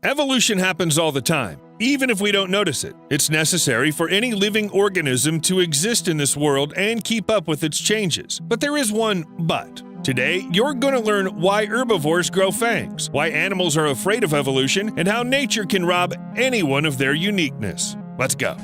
Evolution happens all the time, even if we don't notice it. It's necessary for any living organism to exist in this world and keep up with its changes. But there is one but. Today, you're going to learn why herbivores grow fangs, why animals are afraid of evolution, and how nature can rob anyone of their uniqueness. Let's go.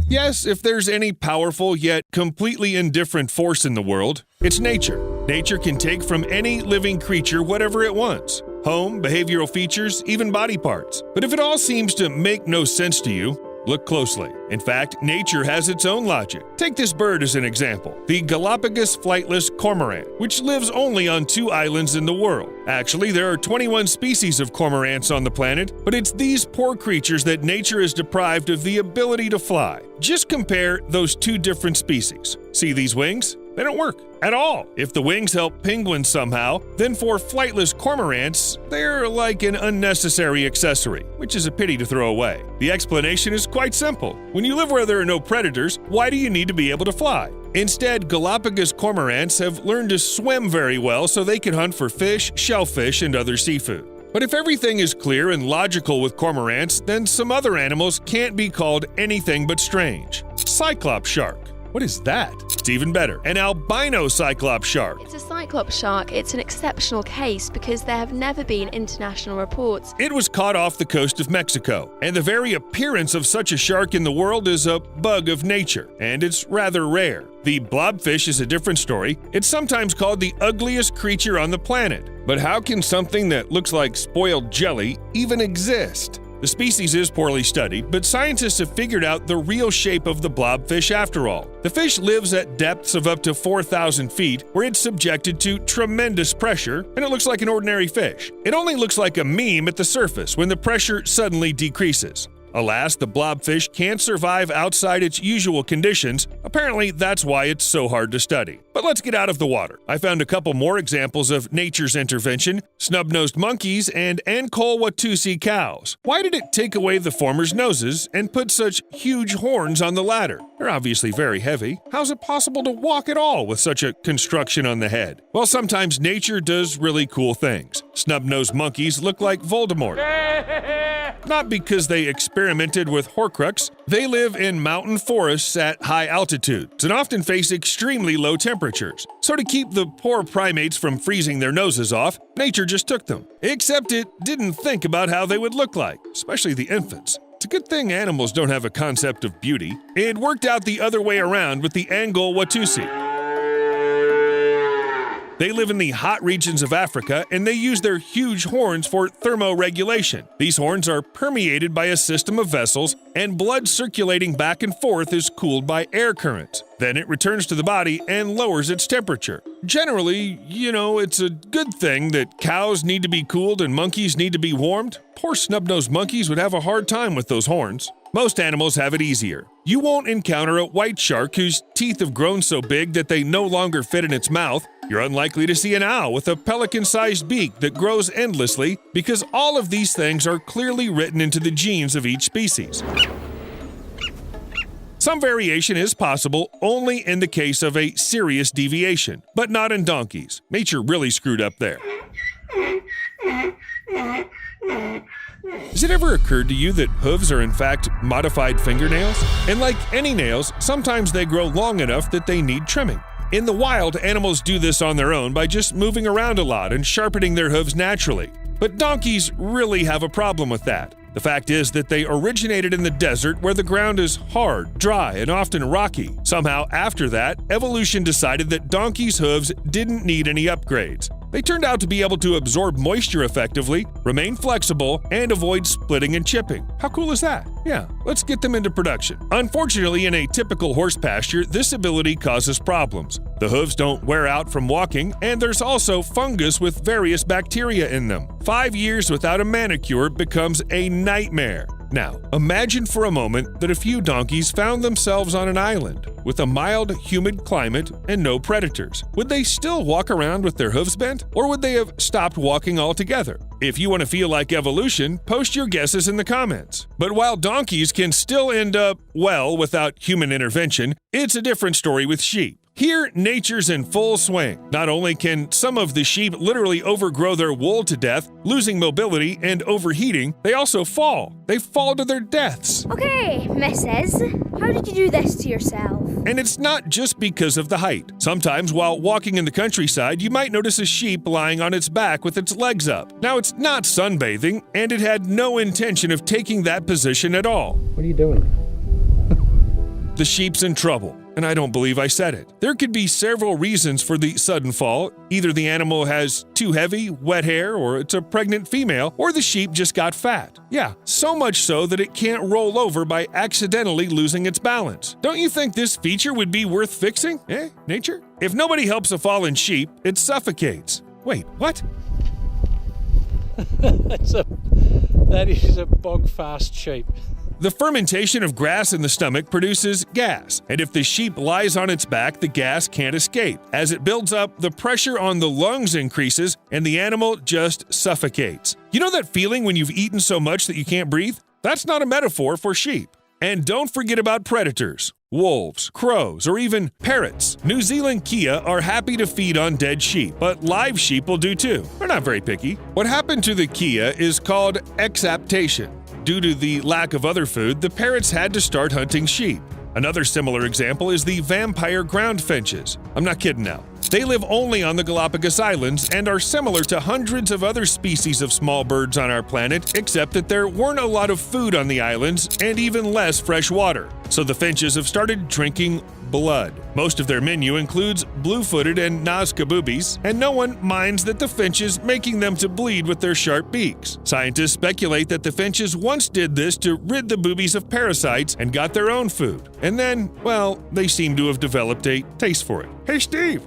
Yes, if there's any powerful yet completely indifferent force in the world, it's nature. Nature can take from any living creature whatever it wants. Home, behavioral features, even body parts. But if it all seems to make no sense to you, look closely. In fact, nature has its own logic. Take this bird as an example, the Galapagos flightless cormorant, which lives only on 2 islands in the world. Actually, there are 21 species of cormorants on the planet, but it's these poor creatures that nature is deprived of the ability to fly. Just compare those 2 different species. See these wings? They don't work at all. If the wings help penguins somehow, then for flightless cormorants, they're like an unnecessary accessory, which is a pity to throw away. The explanation is quite simple. When you live where there are no predators, why do you need to be able to fly? Instead, Galapagos cormorants have learned to swim very well so they can hunt for fish, shellfish, and other seafood. But if everything is clear and logical with cormorants, then some other animals can't be called anything but strange. Cyclops shark. What is that? It's even better. An albino cyclops shark. It's a cyclops shark. It's an exceptional case because there have never been international reports. It was caught off the coast of Mexico, and the very appearance of such a shark in the world is a bug of nature, and it's rather rare. The blobfish is a different story. It's sometimes called the ugliest creature on the planet. But how can something that looks like spoiled jelly even exist? The species is poorly studied, but scientists have figured out the real shape of the blobfish after all. The fish lives at depths of up to 4,000 feet, where it's subjected to tremendous pressure, and it looks like an ordinary fish. It only looks like a meme at the surface when the pressure suddenly decreases. Alas, the blobfish can't survive outside its usual conditions. Apparently, that's why it's so hard to study. But let's get out of the water. I found a couple more examples of nature's intervention: snub-nosed monkeys and Ankole-Watusi cows. Why did it take away the former's noses and put such huge horns on the latter? They're obviously very heavy. How's it possible to walk at all with such a construction on the head? Well, sometimes nature does really cool things. Snub-nosed monkeys look like Voldemort. Not because they experimented with Horcrux. They live in mountain forests at high altitudes and often face extremely low temperatures. So to keep the poor primates from freezing their noses off, nature just took them. Except it didn't think about how they would look like, especially the infants. It's a good thing animals don't have a concept of beauty. It worked out the other way around with the Ankole-Watusi. They live in the hot regions of Africa, and they use their huge horns for thermoregulation. These horns are permeated by a system of vessels, and blood circulating back and forth is cooled by air currents. Then it returns to the body and lowers its temperature. Generally, it's a good thing that cows need to be cooled and monkeys need to be warmed. Poor snub-nosed monkeys would have a hard time with those horns. Most animals have it easier. You won't encounter a white shark whose teeth have grown so big that they no longer fit in its mouth. You're unlikely to see an owl with a pelican-sized beak that grows endlessly, because all of these things are clearly written into the genes of each species. Some variation is possible only in the case of a serious deviation, but not in donkeys. Nature really screwed up there. Has it ever occurred to you that hooves are in fact modified fingernails? And like any nails, sometimes they grow long enough that they need trimming. In the wild, animals do this on their own by just moving around a lot and sharpening their hooves naturally. But donkeys really have a problem with that. The fact is that they originated in the desert where the ground is hard, dry, and often rocky. Somehow, after that, evolution decided that donkeys' hooves didn't need any upgrades. They turned out to be able to absorb moisture effectively, remain flexible, and avoid splitting and chipping. How cool is that? Yeah, let's get them into production. Unfortunately, in a typical horse pasture, this ability causes problems. The hooves don't wear out from walking, and there's also fungus with various bacteria in them. 5 years without a manicure becomes a nightmare. Now, imagine for a moment that a few donkeys found themselves on an island with a mild, humid climate and no predators. Would they still walk around with their hooves bent, or would they have stopped walking altogether? If you want to feel like evolution, post your guesses in the comments. But while donkeys can still end up well without human intervention, it's a different story with sheep. Here, nature's in full swing. Not only can some of the sheep literally overgrow their wool to death, losing mobility and overheating, they also fall. They fall to their deaths. Okay, Mrs., how did you do this to yourself? And it's not just because of the height. Sometimes while walking in the countryside, you might notice a sheep lying on its back with its legs up. Now, it's not sunbathing, and it had no intention of taking that position at all. What are you doing? The sheep's in trouble, and I don't believe I said it. There could be several reasons for the sudden fall. Either the animal has too heavy, wet hair, or it's a pregnant female, or the sheep just got fat. Yeah, so much so that it can't roll over by accidentally losing its balance. Don't you think this feature would be worth fixing? Nature? If nobody helps a fallen sheep, it suffocates. Wait, what? That is a bog-fast sheep. The fermentation of grass in the stomach produces gas, and if the sheep lies on its back, the gas can't escape. As it builds up, the pressure on the lungs increases, and the animal just suffocates. You know that feeling when you've eaten so much that you can't breathe? That's not a metaphor for sheep. And don't forget about predators. Wolves, crows, or even parrots. New Zealand Kia are happy to feed on dead sheep, but live sheep will do too. They're not very picky. What happened to the Kia is called exaptation. Due to the lack of other food, the parrots had to start hunting sheep. Another similar example is the vampire ground finches. I'm not kidding now. They live only on the Galapagos Islands and are similar to hundreds of other species of small birds on our planet, except that there weren't a lot of food on the islands and even less fresh water. So the finches have started drinking blood. Most of their menu includes blue-footed and Nazca boobies, and no one minds that the finches making them to bleed with their sharp beaks. Scientists speculate that the finches once did this to rid the boobies of parasites and got their own food. And then, well, they seem to have developed a taste for it. Hey, Steve,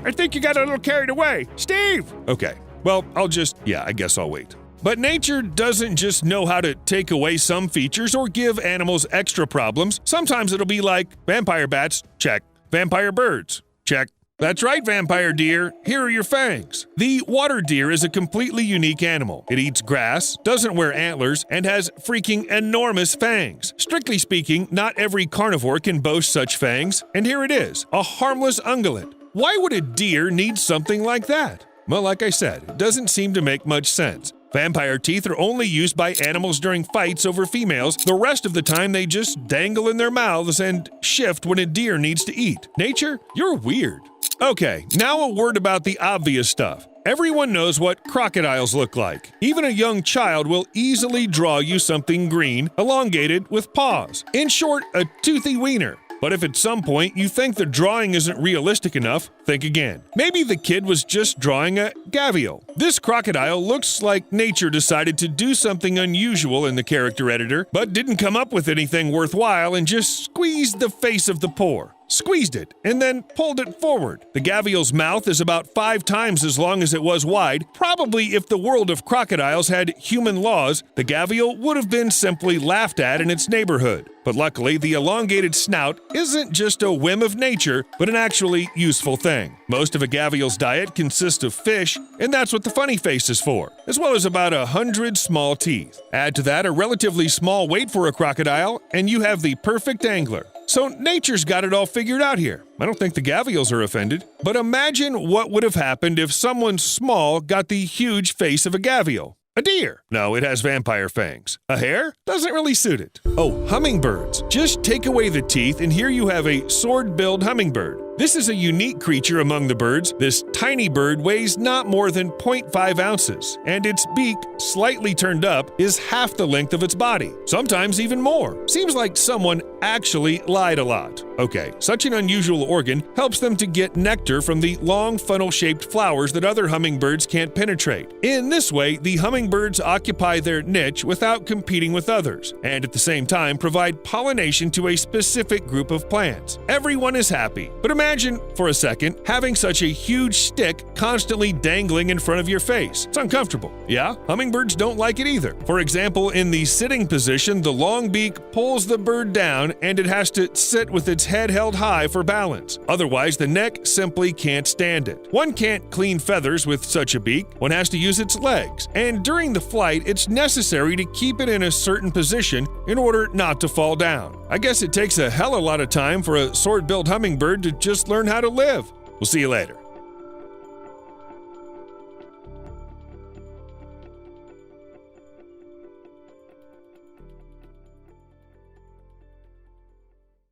I think you got a little carried away. Steve! Okay, well, I guess I'll wait. But nature doesn't just know how to take away some features or give animals extra problems. Sometimes it'll be like vampire bats, check. Vampire birds, check. That's right, vampire deer. Here are your fangs. The water deer is a completely unique animal. It eats grass, doesn't wear antlers, and has freaking enormous fangs. Strictly speaking, not every carnivore can boast such fangs, and here it is, a harmless ungulate. Why would a deer need something like that? Well, like I said, it doesn't seem to make much sense. Vampire teeth are only used by animals during fights over females. The rest of the time, they just dangle in their mouths and shift when a deer needs to eat. Nature, you're weird. Okay, now a word about the obvious stuff. Everyone knows what crocodiles look like. Even a young child will easily draw you something green, elongated, with paws. In short, a toothy wiener. But if at some point you think the drawing isn't realistic enough, think again. Maybe the kid was just drawing a gavial. This crocodile looks like nature decided to do something unusual in the character editor, but didn't come up with anything worthwhile and just squeezed the face of the poor. Squeezed it, and then pulled it forward. The gavial's mouth is about 5 times as long as it was wide. Probably if the world of crocodiles had human laws, the gavial would have been simply laughed at in its neighborhood. But luckily, the elongated snout isn't just a whim of nature, but an actually useful thing. Most of a gavial's diet consists of fish, and that's what the funny face is for, as well as about 100 small teeth. Add to that a relatively small weight for a crocodile, and you have the perfect angler. So nature's got it all figured out here. I don't think the gavials are offended. But imagine what would have happened if someone small got the huge face of a gavial. A deer. No, it has vampire fangs. A hare? Doesn't really suit it. Oh, hummingbirds. Just take away the teeth and here you have a sword-billed hummingbird. This is a unique creature among the birds. This tiny bird weighs not more than 0.5 ounces, and its beak, slightly turned up, is half the length of its body, sometimes even more. Seems like someone actually lied a lot. Okay, such an unusual organ helps them to get nectar from the long funnel-shaped flowers that other hummingbirds can't penetrate. In this way, the hummingbirds occupy their niche without competing with others, and at the same time provide pollination to a specific group of plants. Everyone is happy, but imagine, for a second, having such a huge stick constantly dangling in front of your face. It's uncomfortable. Yeah, hummingbirds don't like it either. For example, in the sitting position, the long beak pulls the bird down and it has to sit with its head held high for balance. Otherwise, the neck simply can't stand it. One can't clean feathers with such a beak. One has to use its legs. And during the flight, it's necessary to keep it in a certain position in order not to fall down. I guess it takes a hell of a lot of time for a sword-billed hummingbird to just just learn how to live. We'll see you later.